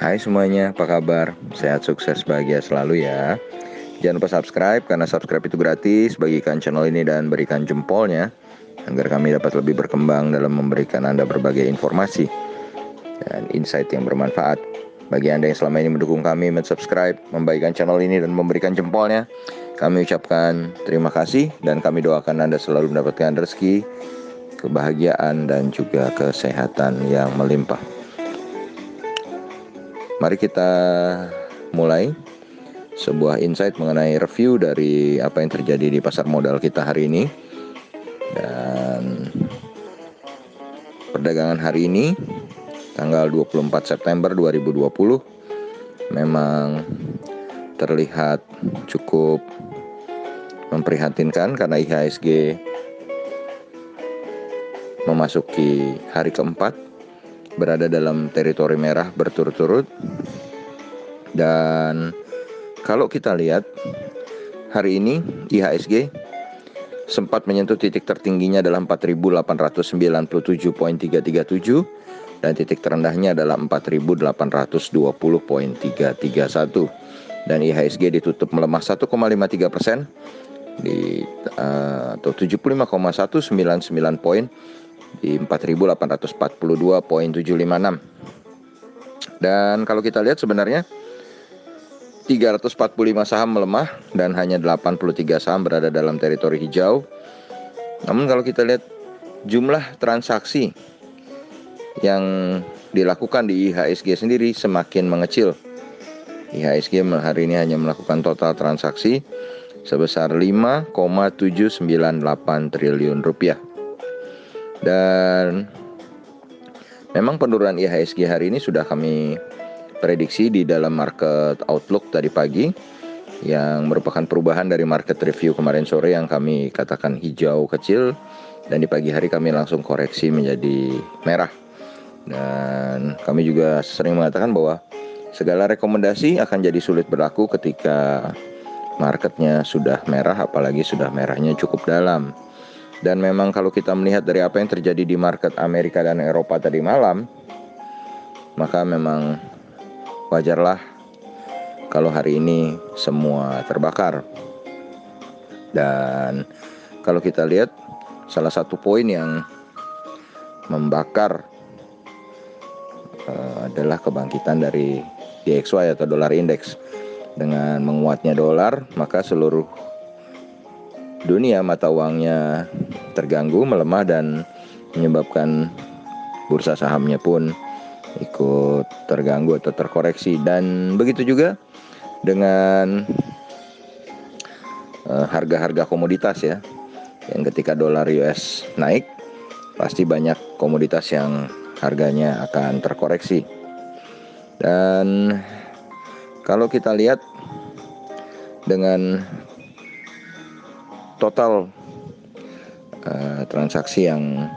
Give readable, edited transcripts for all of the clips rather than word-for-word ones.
Hai semuanya, apa kabar? Sehat, sukses, bahagia selalu ya. Jangan lupa subscribe, karena subscribe itu gratis. Bagikan channel ini dan berikan jempolnya agar kami dapat lebih berkembang dalam memberikan Anda berbagai informasi dan insight yang bermanfaat. Bagi Anda yang selama ini mendukung kami, mensubscribe, membagikan channel ini dan memberikan jempolnya, kami ucapkan terima kasih dan kami doakan Anda selalu mendapatkan rezeki, kebahagiaan, dan juga kesehatan yang melimpah. Mari kita mulai sebuah insight mengenai review dari apa yang terjadi di pasar modal kita hari ini. Dan perdagangan hari ini tanggal 24 September 2020 memang terlihat cukup memprihatinkan karena IHSG memasuki hari keempat berada dalam teritori merah berturut-turut. Dan kalau kita lihat hari ini IHSG sempat menyentuh titik tertingginya adalah 4.897.337 dan titik terendahnya adalah 4.820.331 dan IHSG ditutup melemah 1,53% atau 75,199 poin di 4.842.756. Dan kalau kita lihat sebenarnya 345 saham melemah dan hanya 83 saham berada dalam teritori hijau. Namun kalau kita lihat jumlah transaksi yang dilakukan di IHSG sendiri semakin mengecil. IHSG hari ini hanya melakukan total transaksi sebesar 5,798 triliun rupiah. Dan memang penurunan IHSG hari ini sudah kami prediksi di dalam market outlook tadi pagi, yang merupakan perubahan dari market review kemarin sore yang kami katakan hijau kecil, dan di pagi hari kami langsung koreksi menjadi merah. Dan kami juga sering mengatakan bahwa segala rekomendasi akan jadi sulit berlaku ketika marketnya sudah merah, apalagi sudah merahnya cukup dalam. Dan memang kalau kita melihat dari apa yang terjadi di market Amerika dan Eropa tadi malam, maka memang wajarlah kalau hari ini semua terbakar. Dan kalau kita lihat salah satu poin yang membakar adalah kebangkitan dari DXY atau dolar index. Dengan menguatnya dolar, maka seluruh dunia mata uangnya terganggu, melemah, dan menyebabkan bursa sahamnya pun ikut terganggu atau terkoreksi. Dan begitu juga dengan harga-harga komoditas ya, yang ketika dolar US naik, pasti banyak komoditas yang harganya akan terkoreksi. Dan kalau kita lihat dengan total transaksi yang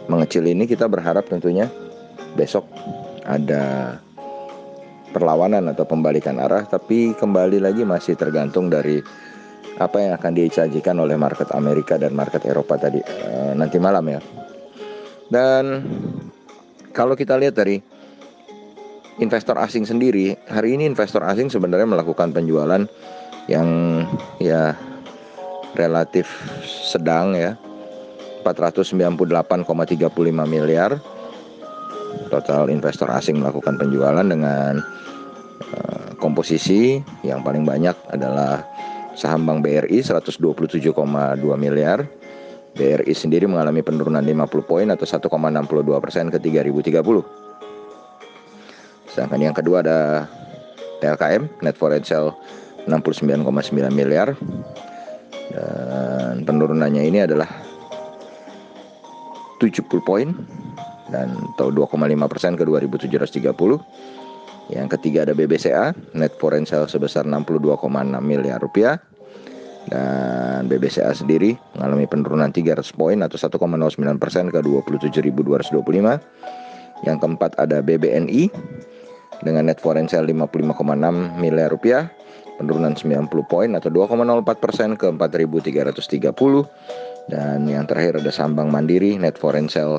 mengecil ini, kita berharap tentunya besok ada perlawanan atau pembalikan arah, tapi kembali lagi masih tergantung dari apa yang akan disajikan oleh market Amerika dan market Eropa tadi nanti malam ya. Dan kalau kita lihat dari investor asing sendiri, hari ini investor asing sebenarnya melakukan penjualan yang ya relatif sedang ya, 498,35 miliar. Total investor asing melakukan penjualan dengan komposisi yang paling banyak adalah saham Bank BRI 127,2 miliar. BRI sendiri mengalami penurunan 50 poin atau 1,62% ke 3.030. Sedangkan yang kedua ada PLKM, Net Foreign Sale 69,9 miliar. Dan penurunannya ini adalah 70 poin dan atau 2,5% ke 2.730. Yang ketiga ada BBCA, Net Foreign Sale sebesar 62,6 miliar rupiah. Dan BBCA sendiri mengalami penurunan 300 poin atau 1,09% ke 27.225. Yang keempat ada BBNI dengan Net Foreign Sale 55,6 miliar rupiah, penurunan 90 poin atau 2,04% ke 4.330. Dan yang terakhir ada saham Bank Mandiri, Net Foreign Sale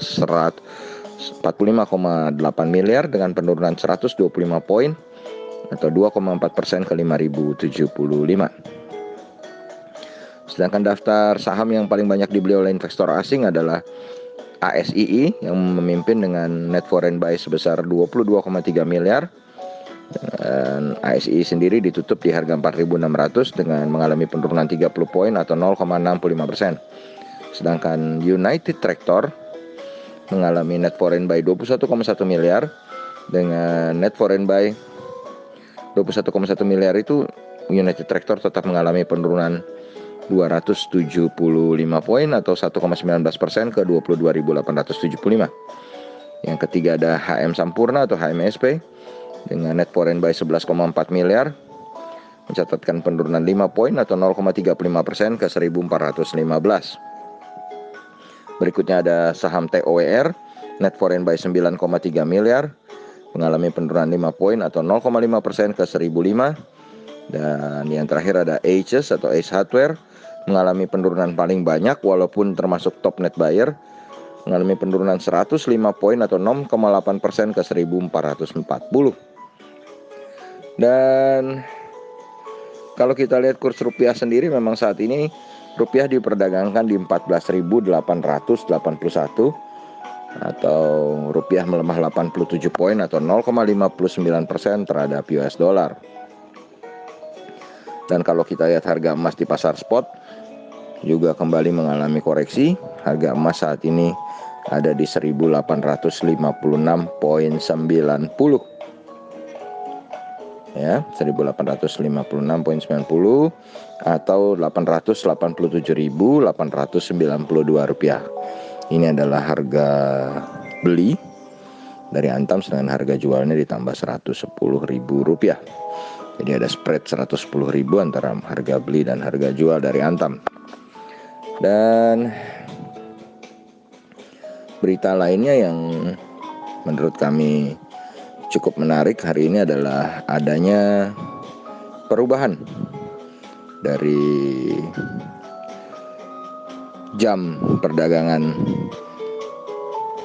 45,8 miliar dengan penurunan 125 poin atau 2,4% ke 5.075. Sedangkan daftar saham yang paling banyak dibeli oleh investor asing adalah ASII yang memimpin dengan net foreign buy sebesar 22,3 miliar. Dan ASI sendiri ditutup di harga 4.600 dengan mengalami penurunan 30 poin atau 0,65%. Sedangkan United Tractor mengalami net foreign buy 21,1 miliar dengan net foreign buy 21,1 miliar itu United Tractor tetap mengalami penurunan 275 poin atau 1,19% ke 22.875. Yang ketiga ada HM Sampurna atau HMSP dengan net foreign buy 11,4 miliar mencatatkan penurunan 5 poin atau 0,35% ke 1.415. Berikutnya ada saham TOWR net foreign buy 9,3 miliar mengalami penurunan 5 poin atau 0,5% ke 1.005. Dan yang terakhir ada Aegis atau Ace Hardware mengalami penurunan paling banyak walaupun termasuk top net buyer, mengalami penurunan 105 poin atau 0,8% ke 1.440. Dan kalau kita lihat kurs rupiah sendiri memang saat ini rupiah diperdagangkan di 14.881 atau rupiah melemah 87 poin atau 0,59% terhadap US dollar. Dan kalau kita lihat harga emas di pasar spot juga kembali mengalami koreksi. Harga emas saat ini ada di 1856,90 ya, 1856,90 atau 887.892 rupiah. Ini adalah harga beli dari Antam, sedangkan harga jualnya ditambah 110.000 rupiah. Jadi ada spread 110.000 antara harga beli dan harga jual dari Antam. Dan berita lainnya yang menurut kami cukup menarik hari ini adalah adanya perubahan dari jam perdagangan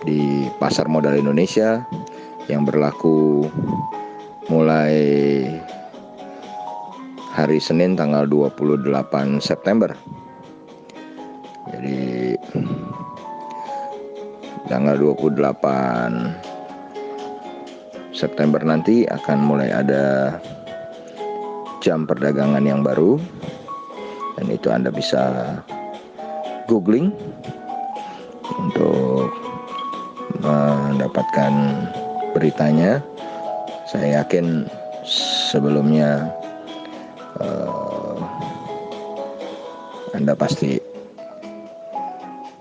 di pasar modal Indonesia yang berlaku mulai hari Senin tanggal 28 September. Jadi tanggal 28 September nanti akan mulai ada jam perdagangan yang baru, dan itu Anda bisa googling untuk mendapatkan beritanya. Saya yakin sebelumnya Anda pasti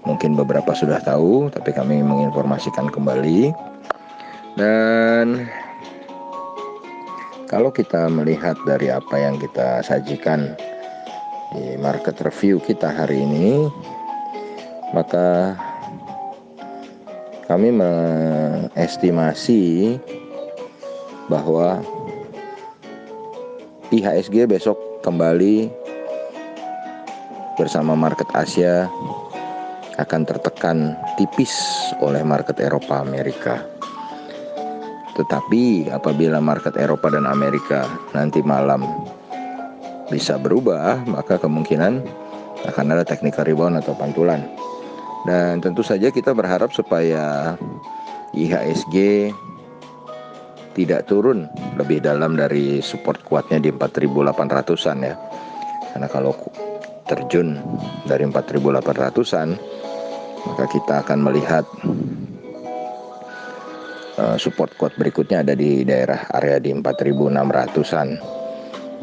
mungkin beberapa sudah tahu, tapi kami menginformasikan kembali. Dan kalau kita melihat dari apa yang kita sajikan di market review kita hari ini, maka kami mengestimasi bahwa IHSG besok kembali bersama market Asia akan tertekan tipis oleh market Eropa Amerika. Tetapi apabila market Eropa dan Amerika nanti malam bisa berubah, maka kemungkinan akan ada technical rebound atau pantulan. Dan tentu saja kita berharap supaya IHSG tidak turun lebih dalam dari support kuatnya di 4.800-an ya. Karena kalau terjun dari 4.800-an, maka kita akan melihat support kuat berikutnya ada di daerah area di 4.600-an.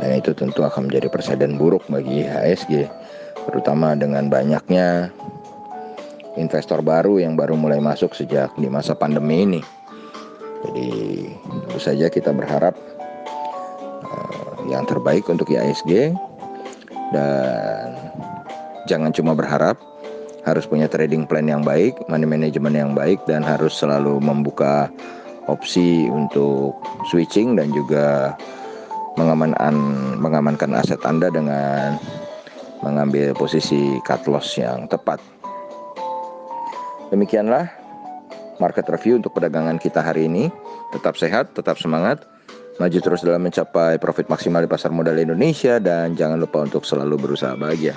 Dan itu tentu akan menjadi presiden buruk bagi IHSG, terutama dengan banyaknya investor baru yang baru mulai masuk sejak di masa pandemi ini. Jadi tentu saja kita berharap yang terbaik untuk IHSG, dan jangan cuma berharap, harus punya trading plan yang baik, money management yang baik, dan harus selalu membuka opsi untuk switching dan juga mengamankan aset Anda dengan mengambil posisi cut loss yang tepat. Demikianlah market review untuk perdagangan kita hari ini. Tetap sehat, tetap semangat, maju terus dalam mencapai profit maksimal di pasar modal Indonesia, dan jangan lupa untuk selalu berusaha bahagia.